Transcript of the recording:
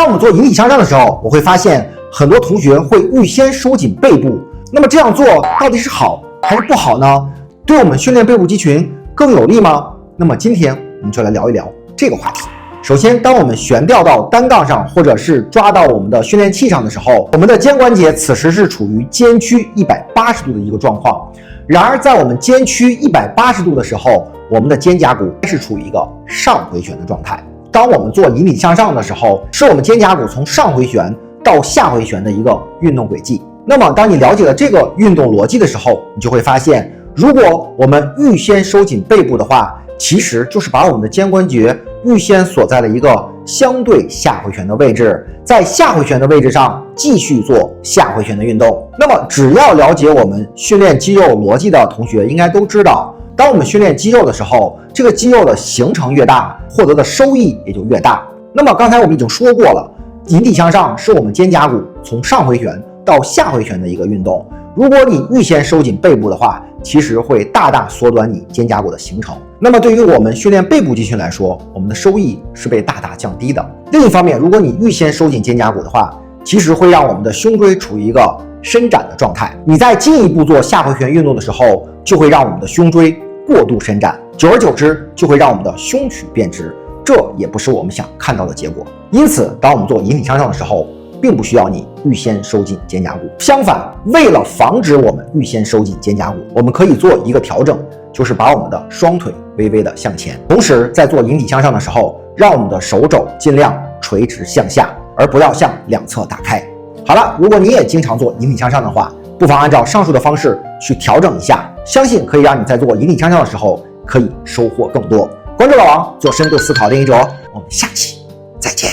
当我们做引体向上的时候，我会发现很多同学会预先收紧背部。那么这样做到底是好还是不好呢？对我们训练背部肌群更有利吗？那么今天我们就来聊一聊这个话题。首先，当我们悬吊到单杠上，或者是抓到我们的训练器上的时候，我们的肩关节此时是处于肩屈180度的一个状况。然而，在我们肩屈180度的时候，我们的肩胛骨是处于一个上回旋的状态。当我们做引体向上的时候，是我们肩胛骨从上回旋到下回旋的一个运动轨迹。那么，当你了解了这个运动逻辑的时候，你就会发现，如果我们预先收紧背部的话，其实就是把我们的肩关节预先锁在了一个相对下回旋的位置，在下回旋的位置上继续做下回旋的运动。那么只要了解我们训练肌肉逻辑的同学应该都知道，当我们训练肌肉的时候，这个肌肉的形成越大，获得的收益也就越大。那么刚才我们已经说过了，引体向上是我们肩胛骨从上回旋到下回旋的一个运动。如果你预先收紧背部的话，其实会大大缩短你肩胛骨的形成。那么对于我们训练背部肌群来说，我们的收益是被大大降低的。另一方面，如果你预先收紧肩胛骨的话，其实会让我们的胸椎处于一个伸展的状态。你在进一步做下回旋运动的时候，就会让我们的胸椎过度伸展，久而久之就会让我们的胸曲变直，这也不是我们想看到的结果。因此，当我们做引体向上的时候，并不需要你预先收紧肩胛骨。相反，为了防止我们预先收紧肩胛骨，我们可以做一个调整，就是把我们的双腿微微的向前，同时在做引体向上的时候，让我们的手肘尽量垂直向下，而不要向两侧打开。好了，如果你也经常做引体向上的话，不妨按照上述的方式去调整一下，相信可以让你在做引体向上的时候可以收获更多。关注老王，做深度思考练习者，我们下期再见。